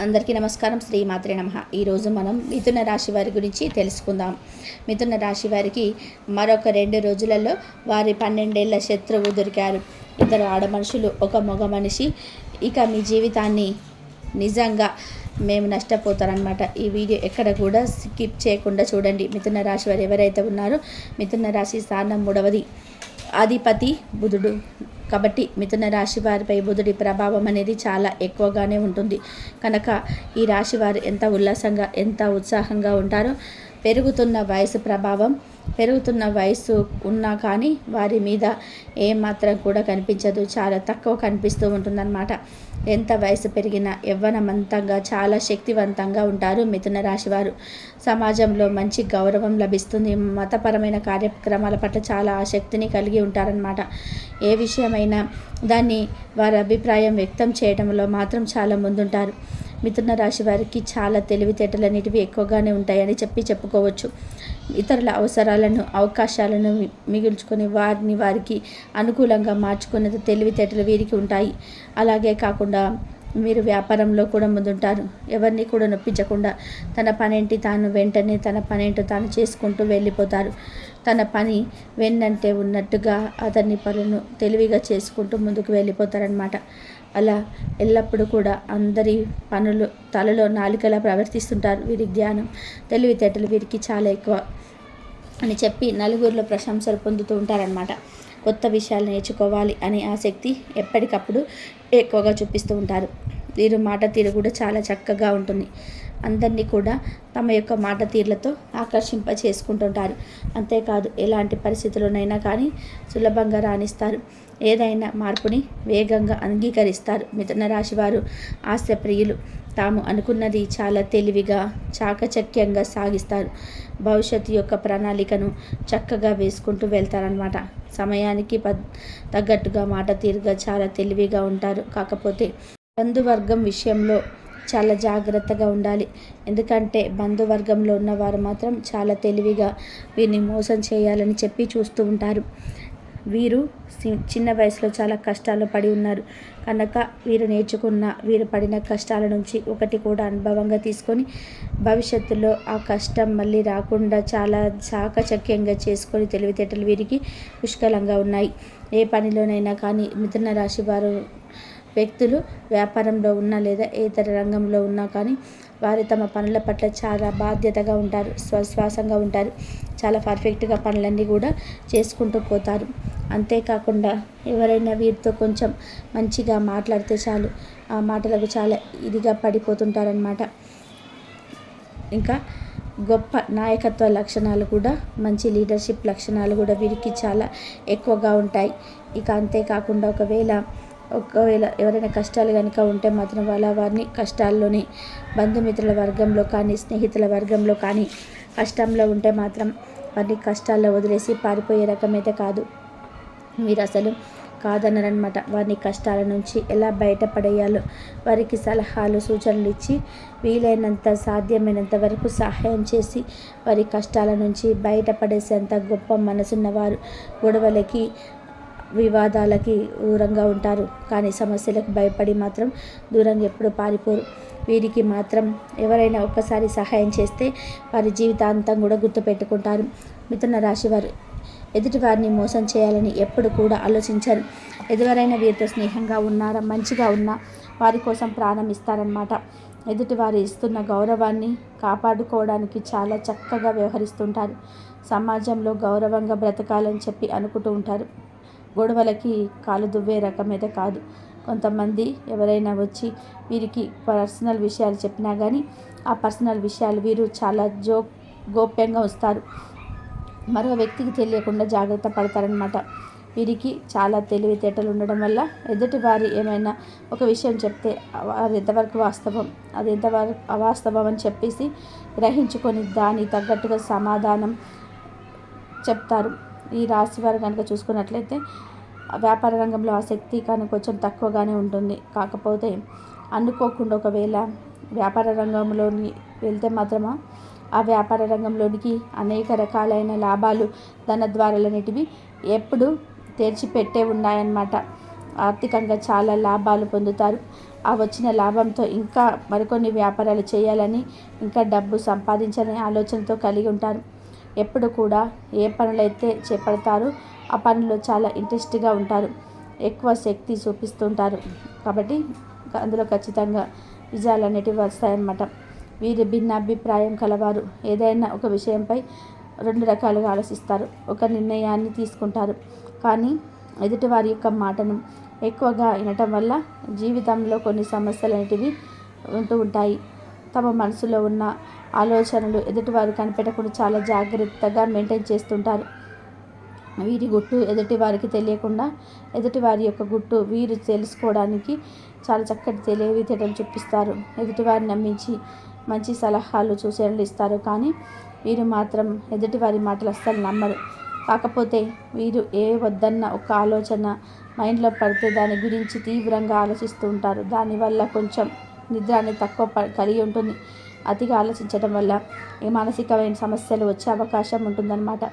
అందరికీ నమస్కారం. శ్రీ మాత్రే నమః. ఈరోజు మనం మిథున రాశి వారి గురించి తెలుసుకుందాం. మిథున రాశి వారికి మరొక 2 రోజులలో వారి 12 ఏళ్ల శత్రువు దొరికారు. ఇద్దరు ఆడ మనుషులు, ఒక మగ మనిషి. ఇక మీ జీవితాన్ని నిజంగా మేము నష్టపోతారనమాట. ఈ వీడియో ఎక్కడ కూడా స్కిప్ చేయకుండా చూడండి. మిథున రాశి వారు ఎవరైతే ఉన్నారో, మిథున రాశి స్థానం 3వది, అధిపతి బుధుడు. కాబట్టి మిథున రాశి వారిపై బుధుడి ప్రభావం అనేది చాలా ఎక్కువగానే ఉంటుంది. కనుక ఈ రాశి వారు ఎంత ఉల్లాసంగా, ఎంత ఉత్సాహంగా ఉంటారో, పెరుగుతున్న వయసు ఉన్నా కానీ వారి మీద ఏమాత్రం కూడా కనిపించదు. చాలా తక్కువ కనిపిస్తూ ఉంటుందన్నమాట. ఎంత వయసు పెరిగినా యవ్వనవంతంగా, చాలా శక్తివంతంగా ఉంటారు మిథున రాశివారు. సమాజంలో మంచి గౌరవం లభిస్తుంది. మతపరమైన కార్యక్రమాల పట్ల చాలా ఆసక్తిని కలిగి ఉంటారన్నమాట. ఏ విషయమైనా దాన్ని వారి అభిప్రాయం వ్యక్తం చేయడంలో మాత్రం చాలా ముందుంటారు. మిథున రాశి వారికి చాలా తెలివితేటలు అనేటివి ఎక్కువగానే ఉంటాయని చెప్పుకోవచ్చు. ఇతరుల అవసరాలను, అవకాశాలను మిగుల్చుకొని వారికి అనుకూలంగా మార్చుకునే తెలివితేటలు వీరికి ఉంటాయి. అలాగే కాకుండా మీరు వ్యాపారంలో కూడా ముందుంటారు. ఎవరిని కూడా నొప్పించకుండా తన పనేంటి తాను చేసుకుంటూ వెళ్ళిపోతారు. తన పని వెన్నంటే ఉన్నట్టుగా అతని పనులను తెలివిగా చేసుకుంటూ ముందుకు వెళ్ళిపోతారనమాట. అలా ఎల్లప్పుడూ కూడా అందరి పనులు తలలో నాలుకలా ప్రవర్తిస్తుంటారు. వీరి జ్ఞానం, తెలివితేటలు వీరికి చాలా ఎక్కువ అని చెప్పి నలుగురిలో ప్రశంసలు పొందుతూ ఉంటారనమాట. కొత్త విషయాలు నేర్చుకోవాలి అనే ఆసక్తి ఎప్పటికప్పుడు ఎక్కువగా చూపిస్తూ ఉంటారు. వీరు మాట తీరు కూడా చాలా చక్కగా ఉంటుంది. అందరినీ కూడా తమ యొక్క మాట తీరులతో ఆకర్షింప చేసుకుంటుంటారు. అంతేకాదు ఎలాంటి పరిస్థితుల్లోనైనా కానీ సులభంగా రాణిస్తారు. ఏదైనా మార్పుని వేగంగా అంగీకరిస్తారు. మిథున రాశి వారు హాస్యప్రియులు. తాము అనుకున్నది చాలా తెలివిగా, చాకచక్యంగా సాగిస్తారు. భవిష్యత్తు యొక్క ప్రణాళికను చక్కగా వేసుకుంటూ వెళ్తారనమాట. సమయానికి తగ్గట్టుగా మాట తీరుగా చాలా తెలివిగా ఉంటారు. కాకపోతే బంధువర్గం విషయంలో చాలా జాగ్రత్తగా ఉండాలి. ఎందుకంటే బంధువర్గంలో ఉన్నవారు మాత్రం చాలా తెలివిగా వీరిని మోసం చేయాలని చెప్పి చూస్తూ ఉంటారు. వీరు చిన్న వయసులో చాలా కష్టాలు పడి ఉన్నారు. కనుక వీరు పడిన కష్టాల నుంచి ఒకటి కూడా అనుభవంగా తీసుకొని భవిష్యత్తులో ఆ కష్టం మళ్ళీ రాకుండా చాలా చాకచక్యంగా చేసుకొని తెలివితేటలు వీరికి పుష్కలంగా ఉన్నాయి. ఏ పనిలోనైనా కానీ మిథున రాశి వారు వ్యక్తులు వ్యాపారంలో ఉన్నా లేదా ఇతర రంగంలో ఉన్నా కానీ వారు తమ పనుల పట్ల చాలా బాధ్యతగా ఉంటారు. విశ్వాసంగా ఉంటారు. చాలా పర్ఫెక్ట్గా పనులన్నీ కూడా చేసుకుంటూ పోతారు. అంతేకాకుండా ఎవరైనా వీరితో కొంచెం మంచిగా మాట్లాడితే చాలు, ఆ మాటలకు చాలా ఇదిగా పడిపోతుంటారనమాట. ఇంకా గొప్ప నాయకత్వ లక్షణాలు కూడా, మంచి లీడర్షిప్ లక్షణాలు కూడా వీరికి చాలా ఎక్కువగా ఉంటాయి. ఇక అంతేకాకుండా ఒకవేళ ఎవరైనా కష్టాలు కనుక ఉంటే మాత్రం వారిని కష్టాల్లోనే, బంధుమిత్రుల వర్గంలో కానీ స్నేహితుల వర్గంలో కానీ కష్టంలో ఉంటే మాత్రం వారిని కష్టాల్లో వదిలేసి పారిపోయే రకమైతే కాదు. మీరు అసలు కాదన్నారనమాట. వారిని కష్టాల నుంచి ఎలా బయటపడేయాలో వారికి సలహాలు, సూచనలు ఇచ్చి వీలైనంత సాధ్యమైనంత వరకు సహాయం చేసి వారి కష్టాల నుంచి బయటపడేసేంత గొప్ప మనసున్నవారు. గొడవలకి, వివాదాలకి దూరంగా ఉంటారు. కానీ సమస్యలకు భయపడి మాత్రం దూరంగా ఎప్పుడు పారిపోరు. వీరికి మాత్రం ఎవరైనా ఒక్కసారి సహాయం చేస్తే వారి జీవితాంతం కూడా గుర్తుపెట్టుకుంటారు. మిథున రాశి వారు ఎదుటివారిని మోసం చేయాలని ఎప్పుడు కూడా ఆలోచించరు. ఎవరైనా వీరితో స్నేహంగా ఉన్నారా, మంచిగా ఉన్నా వారి కోసం ప్రాణం ఇస్తారనమాట. ఎదుటివారు ఇస్తున్న గౌరవాన్ని కాపాడుకోవడానికి చాలా చక్కగా వ్యవహరిస్తుంటారు. సమాజంలో గౌరవంగా బ్రతకాలని చెప్పి అనుకుంటూ ఉంటారు. గొడవలకి కాలు దువ్వే రకమైతే కాదు. కొంతమంది ఎవరైనా వచ్చి వీరికి పర్సనల్ విషయాలు చెప్పినా కానీ ఆ పర్సనల్ విషయాలు వీరు చాలా గోప్యంగా వస్తారు. మరో వ్యక్తికి తెలియకుండా జాగ్రత్త పడతారనమాట. వీరికి చాలా తెలివితేటలు ఉండడం వల్ల ఎదుటి వారి ఏమైనా ఒక విషయం చెప్తే అది ఎంతవరకు వాస్తవం, అది ఎంతవరకు అవాస్తవం అని చెప్పేసి గ్రహించుకొని దానికి తగ్గట్టుగా సమాధానం చెప్తారు. ఈ రాశి వారు కనుక చూసుకున్నట్లయితే వ్యాపార రంగంలో ఆసక్తి కానీ కొంచెం తక్కువగానే ఉంటుంది. కాకపోతే అనుకోకుండా ఒకవేళ వ్యాపార రంగంలోని వెళ్తే మాత్రమా ఆ వ్యాపార రంగంలోనికి అనేక రకాలైన లాభాలు, ధనద్వారాలు అనేటివి ఎప్పుడు తెరిచిపెట్టే ఉన్నాయన్నమాట. ఆర్థికంగా చాలా లాభాలు పొందుతారు. ఆ వచ్చిన లాభంతో ఇంకా మరికొన్ని వ్యాపారాలు చేయాలని, ఇంకా డబ్బు సంపాదించాలనే ఆలోచనతో కలిగి ఉంటారు. ఎప్పుడు కూడా ఏ పనులైతే చేపడతారో ఆ పనుల్లో చాలా ఇంట్రెస్ట్గా ఉంటారు. ఎక్కువ శక్తి చూపిస్తుంటారు. కాబట్టి అందులో ఖచ్చితంగా విజయాలు అనేటివి వస్తాయన్నమాట. వీరు భిన్నాభిప్రాయం కలవారు. ఏదైనా ఒక విషయంపై 2 రకాలుగా ఆలోచిస్తారు. ఒక నిర్ణయాన్ని తీసుకుంటారు. కానీ ఎదుటివారి యొక్క మాటను ఎక్కువగా వినటం వల్ల జీవితంలో కొన్ని సమస్యలు అనేటివి ఉంటూ ఉంటాయి. తమ మనసులో ఉన్న ఆలోచనలు ఎదుటివారు కనిపెట్టకుండా చాలా జాగ్రత్తగా మెయింటైన్ చేస్తుంటారు. వీరి గుట్టు ఎదుటివారికి తెలియకుండా ఎదుటివారి యొక్క గుట్టు వీరు తెలుసుకోవడానికి చాలా చక్కటి తెలివితేటలు చూపిస్తారు. ఎదుటివారిని నమ్మించి మంచి సలహాలు సూచనలు ఇస్తారు. కానీ వీరు మాత్రం ఎదుటివారి మాటలు అస్సలు నమ్మరు. కాకపోతే వీరు ఏ వద్దన్న ఒక ఆలోచన మైండ్లో పడితే దాని గురించి తీవ్రంగా ఆలోచిస్తూ ఉంటారు. దానివల్ల కొంచెం నిద్ర అనేది తక్కువ కలిగి ఉంటుంది. అతిగా ఆలోచించడం వల్ల ఈ మానసికమైన సమస్యలు వచ్చే అవకాశం ఉంటుందన్నమాట.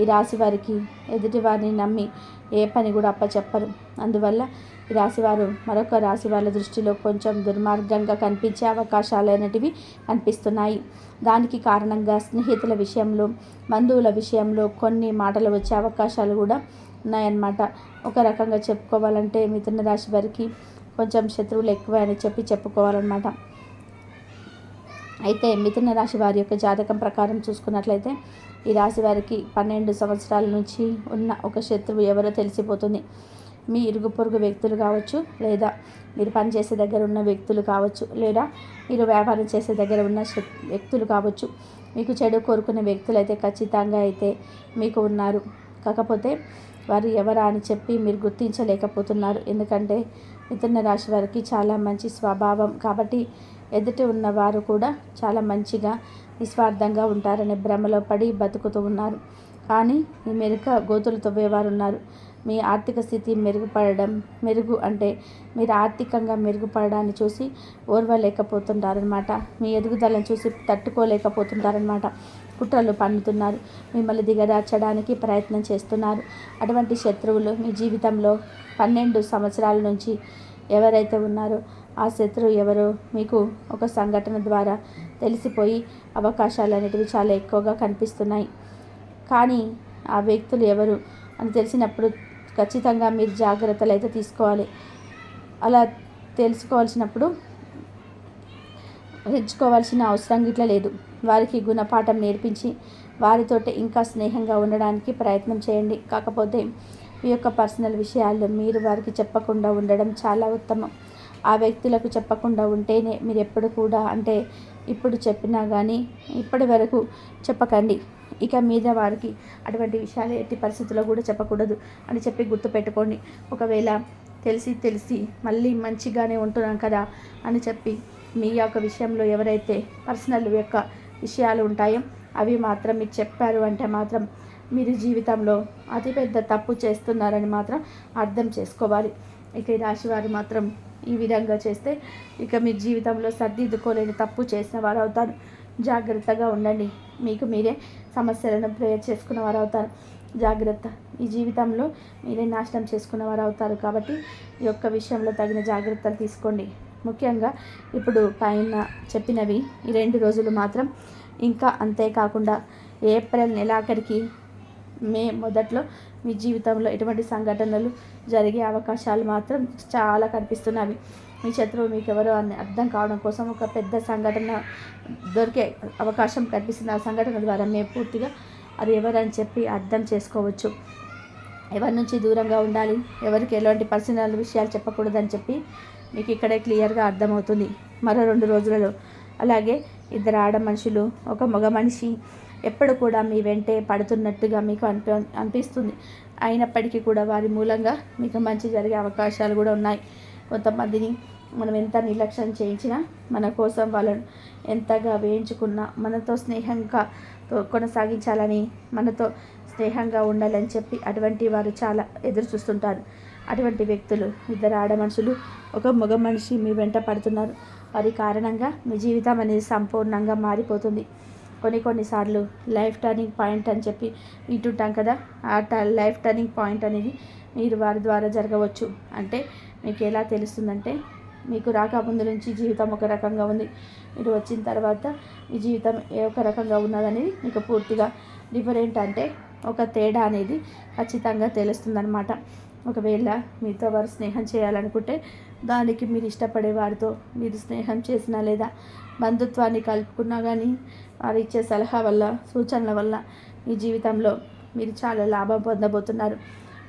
ఈ రాశి వారికి ఎదుటివారిని నమ్మి ఏ పని కూడా అప్పచెప్పరు. అందువల్ల ఈ రాశివారు మరొక రాశి వాళ్ళ దృష్టిలో కొంచెం దుర్మార్గంగా కనిపించే అవకాశాలు అనేటివి కనిపిస్తున్నాయి. దానికి కారణంగా స్నేహితుల విషయంలో, బంధువుల విషయంలో కొన్ని మాటలు వచ్చే అవకాశాలు కూడా ఉన్నాయన్నమాట. ఒక రకంగా చెప్పుకోవాలంటే మిథున రాశి వారికి కొంచెం శత్రువులు ఎక్కువ అని చెప్పుకోవాలన్నమాట. అయితే మిథున రాశి వారి యొక్క జాతకం ప్రకారం చూసుకున్నట్లయితే ఈ రాశి వారికి 12 సంవత్సరాల నుంచి ఉన్న ఒక శత్రువు ఎవరో తెలిసిపోతుంది. మీ ఇరుగు పొరుగు వ్యక్తులు కావచ్చు, లేదా మీరు పనిచేసే దగ్గర ఉన్న వ్యక్తులు కావచ్చు, లేదా మీరు వ్యాపారం చేసే దగ్గర ఉన్న వ్యక్తులు కావచ్చు. మీకు చెడు కోరుకునే వ్యక్తులు అయితే ఖచ్చితంగా అయితే మీకు ఉన్నారు. కాకపోతే వారు ఎవరా అని చెప్పి మీరు గుర్తించలేకపోతున్నారు. ఎందుకంటే మిథున రాశి వారికి చాలా మంచి స్వభావం కాబట్టి ఎదుటి ఉన్నవారు కూడా చాలా మంచిగా నిస్వార్థంగా ఉంటారనే భ్రమలో పడి బతుకుతూ ఉన్నారు. కానీ ఈ గోతులు తవ్వేవారు ఉన్నారు. మీ ఆర్థిక స్థితి మెరుగు అంటే మీరు ఆర్థికంగా మెరుగుపడడాన్ని చూసి ఓర్వలేకపోతుంటారనమాట. మీ ఎదుగుదలను చూసి తట్టుకోలేకపోతుంటారనమాట. కుట్రలు పన్నుతున్నారు. మిమ్మల్ని దిగదార్చడానికి ప్రయత్నం చేస్తున్నారు. అటువంటి శత్రువులు మీ జీవితంలో 12 సంవత్సరాల నుంచి ఎవరైతే ఉన్నారో ఆ శత్రువు ఎవరో మీకు ఒక సంఘటన ద్వారా తెలిసిపోయి అవకాశాలు అనేటివి చాలా ఎక్కువగా కనిపిస్తున్నాయి. కానీ ఆ వ్యక్తులు ఎవరు అని తెలిసినప్పుడు ఖచ్చితంగా మీరు జాగ్రత్తలు అయితే తీసుకోవాలి. అలా తెలుసుకోవాల్సినప్పుడు ఎంచుకోవాల్సిన అవసరం గిట్ల లేదు. వారికి గుణపాఠం నేర్పించి వారితోటి ఇంకా స్నేహంగా ఉండడానికి ప్రయత్నం చేయండి. కాకపోతే మీ యొక్క పర్సనల్ విషయాలు మీరు వారికి చెప్పకుండా ఉండడం చాలా ఉత్తమం. ఆ వ్యక్తులకు చెప్పకుండా ఉంటేనే మీరు ఎప్పుడు కూడా అంటే ఇప్పుడు చెప్పినా కానీ ఇప్పటి వరకు చెప్పకండి. ఇక మీద వారికి అటువంటి విషయాలు ఎట్టి పరిస్థితుల్లో కూడా చెప్పకూడదు అని చెప్పి గుర్తుపెట్టుకోండి. ఒకవేళ తెలిసి మళ్ళీ మంచిగానే ఉంటున్నాం కదా అని చెప్పి మీ యొక్క విషయంలో ఎవరైతే పర్సనల్ యొక్క విషయాలు ఉంటాయో అవి మాత్రం మీరు చెప్పారు అంటే మాత్రం మీరు జీవితంలో అతిపెద్ద తప్పు చేస్తున్నారని మాత్రం అర్థం చేసుకోవాలి. ఇక ఈ రాశివారు మాత్రం ఈ విధంగా చేస్తే ఇక మీ జీవితంలో సర్దిద్దుకోలేని తప్పు చేసిన వారు అవుతారు. జాగ్రత్తగా ఉండండి. మీకు మీరే సమస్యలను ప్రేయర్ చేసుకున్న వారు అవుతారు. జాగ్రత్త. ఈ జీవితంలో మీరే నాశనం చేసుకున్న వారు అవుతారు. కాబట్టి ఈ యొక్క విషయంలో తగిన జాగ్రత్తలు తీసుకోండి. ముఖ్యంగా ఇప్పుడు పైన చెప్పినవి ఈ 2 రోజులు మాత్రం ఇంకా అంతేకాకుండా ఏప్రిల్ నెలాఖరికి మే మొదట్లో మీ జీవితంలో ఎటువంటి సంఘటనలు జరిగే అవకాశాలు మాత్రం చాలా కనిపిస్తున్నవి. మీ శత్రువు మీకు ఎవరో అని అర్థం కావడం కోసం ఒక పెద్ద సంఘటన దొరికే అవకాశం కనిపిస్తుంది. ఆ సంఘటన ద్వారా మేము పూర్తిగా అది ఎవరని చెప్పి అర్థం చేసుకోవచ్చు. ఎవరి నుంచి దూరంగా ఉండాలి, ఎవరికి ఎలాంటి పర్సనల్ విషయాలు చెప్పకూడదని చెప్పి మీకు ఇక్కడే క్లియర్గా అర్థమవుతుంది మరో 2 రోజులలో. అలాగే 2 ఆడ మనుషులు, ఒక మగ మనిషి ఎప్పుడు కూడా మీ వెంటే పడుతున్నట్టుగా మీకు అనిపిస్తుంది. అయినప్పటికీ కూడా వారి మూలంగా మీకు మంచి జరిగే అవకాశాలు కూడా ఉన్నాయి. కొంతమందిని మనం ఎంత నిర్లక్ష్యం చేయించినా మన కోసం వాళ్ళను ఎంతగా వేయించుకున్నా మనతో స్నేహంగా కొనసాగించాలని, మనతో స్నేహంగా ఉండాలని చెప్పి అటువంటి వారు చాలా ఎదురు చూస్తుంటారు. అటువంటి వ్యక్తులు 2 ఆడ మనుషులు, ఒక మగ మనిషి మీ వెంట పడుతున్నారు. వారి కారణంగా మీ జీవితం అనేది సంపూర్ణంగా మారిపోతుంది. కొన్నిసార్లు లైఫ్ టర్నింగ్ పాయింట్ అని చెప్పి వింటుంటాం కదా. ఆ లైఫ్ టర్నింగ్ పాయింట్ అనేది మీరు వారి ద్వారా జరగవచ్చు. అంటే మీకు ఎలా తెలుస్తుందంటే, మీకు రాకముందు నుంచి జీవితం ఒక రకంగా ఉంది, మీరు వచ్చిన తర్వాత మీ జీవితం ఒక రకంగా ఉన్నదనేది మీకు పూర్తిగా డిఫరెంట్, అంటే ఒక తేడా అనేది ఖచ్చితంగా తెలుస్తుందన్నమాట. ఒకవేళ మీతో వారు స్నేహం చేయాలనుకుంటే దానికి మీరు ఇష్టపడే వారితో మీరు స్నేహం చేసినా లేదా బంధుత్వాన్ని కలుపుకున్నా కానీ వారు ఇచ్చే సలహా వల్ల, సూచనల వల్ల మీ జీవితంలో మీరు చాలా లాభం పొందబోతున్నారు.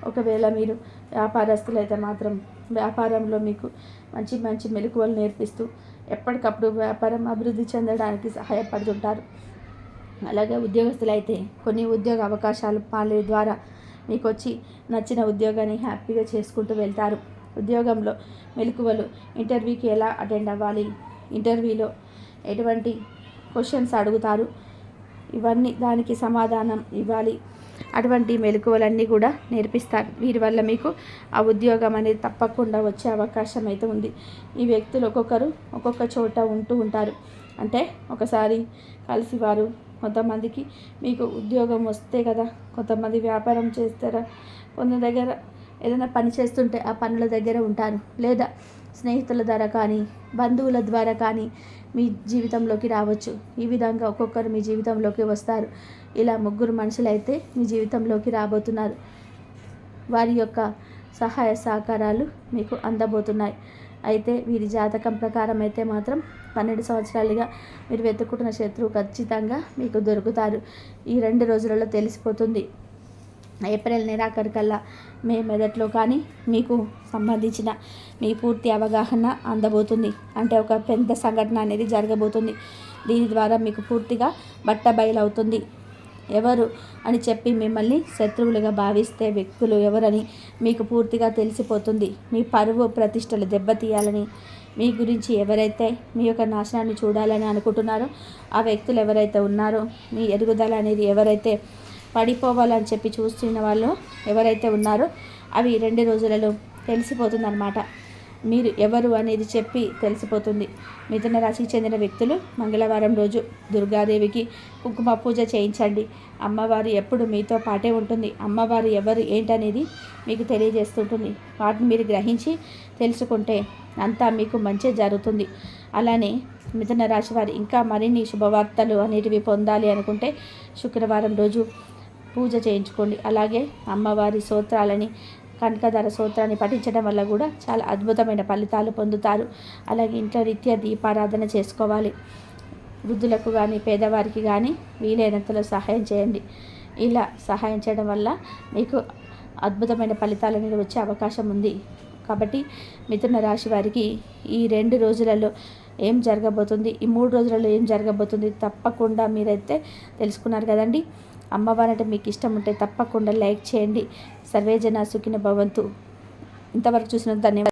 ఒకవేళ మీరు వ్యాపారస్తులైతే మాత్రం వ్యాపారంలో మీకు మంచి మంచి మెలకువలు నేర్పిస్తూ ఎప్పటికప్పుడు వ్యాపారం అభివృద్ధి చెందడానికి సహాయపడుతుంటారు. అలాగే ఉద్యోగస్తులైతే కొన్ని ఉద్యోగ అవకాశాలు పాలే ద్వారా మీకు వచ్చి నచ్చిన ఉద్యోగాన్ని హ్యాపీగా చేసుకుంటూ వెళ్తారు. ఉద్యోగంలో మెలకువలు, ఇంటర్వ్యూకి ఎలా అటెండ్ అవ్వాలి, ఇంటర్వ్యూలో ఎటువంటి క్వశ్చన్స్ అడుగుతారు, ఇవన్నీ దానికి సమాధానం ఇవ్వాలి, అటువంటి మెలకువలన్నీ కూడా నేర్పిస్తారు. వీరి వల్ల మీకు ఆ ఉద్యోగం అనేది తప్పకుండా వచ్చే అవకాశం అయితే ఉంది. ఈ వ్యక్తులు ఒక్కొక్కరు ఒక్కొక్క చోట ఉంటూ ఉంటారు. అంటే ఒకసారి కలిసి వారు కొంతమందికి మీకు ఉద్యోగం వస్తే కదా, కొంతమంది వ్యాపారం చేస్తారా, కొంత దగ్గర ఏదైనా పని చేస్తుంటే ఆ పనుల దగ్గర ఉంటారు, లేదా స్నేహితుల ద్వారా కానీ బంధువుల ద్వారా కానీ మీ జీవితంలోకి రావచ్చు. ఈ విధంగా ఒక్కొక్కరు మీ జీవితంలోకి వస్తారు. ఇలా ముగ్గురు మనుషులైతే మీ జీవితంలోకి రాబోతున్నారు. వారి యొక్క సహాయ సహకారాలు మీకు అందబోతున్నాయి. అయితే వీరి జాతకం ప్రకారం అయితే మాత్రం 12 సంవత్సరాలుగా మీరు వెతుక్కుంటున్న శత్రువు ఖచ్చితంగా మీకు దొరుకుతారు. ఈ 2 రోజులలో తెలిసిపోతుంది. ఏప్రిల్ నెలాఖరికల్లా మే మొదట్లో కానీ మీకు సంబంధించిన మీ పూర్తి అవగాహన అందబోతుంది. అంటే ఒక పెద్ద సంఘటన అనేది జరగబోతుంది. దీని ద్వారా మీకు పూర్తిగా బట్టబయలవుతుంది. ఎవరు అని చెప్పి మిమ్మల్ని శత్రువులుగా భావిస్తే వ్యక్తులు ఎవరని మీకు పూర్తిగా తెలిసిపోతుంది. మీ పరువు ప్రతిష్టలు దెబ్బతీయాలని, మీ గురించి ఎవరైతే మీ యొక్క నాశనాన్ని చూడాలని అనుకుంటున్నారో ఆ వ్యక్తులు ఎవరైతే ఉన్నారో, మీ ఎదుగుదల అనేది ఎవరైతే పడిపోవాలని చెప్పి చూస్తున్న వాళ్ళు ఎవరైతే ఉన్నారో అవి 2 రోజులలో తెలిసిపోతుందన్నమాట. మీరు ఎవరు అనేది చెప్పి తెలిసిపోతుంది. మిథున రాశికి చెందిన వ్యక్తులు మంగళవారం రోజు దుర్గాదేవికి కుంకుమ పూజ చేయించండి. అమ్మవారు ఎప్పుడు మీతో పాటే ఉంటుంది. అమ్మవారు ఎవరు ఏంటనేది మీకు తెలియజేస్తుంటుంది. వాటిని మీరు గ్రహించి తెలుసుకుంటే అంతా మీకు మంచి జరుగుతుంది. అలానే మిథున రాశి వారు ఇంకా మరిన్ని శుభవార్తలు అనేటివి పొందాలి అనుకుంటే శుక్రవారం రోజు పూజ చేయించుకోండి. అలాగే అమ్మవారి స్తోత్రాలని, కనకధార స్తోత్రాన్ని పఠించడం వల్ల కూడా చాలా అద్భుతమైన ఫలితాలు పొందుతారు. అలాగే ఇంట్లో నిత్య దీపారాధన చేసుకోవాలి. వృద్ధులకు కానీ పేదవారికి కానీ వీలైనంతలో సహాయం చేయండి. ఇలా సహాయం చేయడం వల్ల మీకు అద్భుతమైన ఫలితాలు అనేది వచ్చే అవకాశం ఉంది. కాబట్టి మిథున రాశి వారికి ఈ 2 రోజులలో ఏం జరగబోతుంది, ఈ 3 రోజులలో ఏం జరగబోతుంది తప్పకుండా మీరైతే తెలుసుకున్నారు కదండి. అమ్మవారు అంటే మీకు ఇష్టం ఉంటే తప్పకుండా లైక్ చేయండి. సర్వేజన సుఖిన భవంతు. ఇంతవరకు చూసినందుకు ధన్యవాదాలు.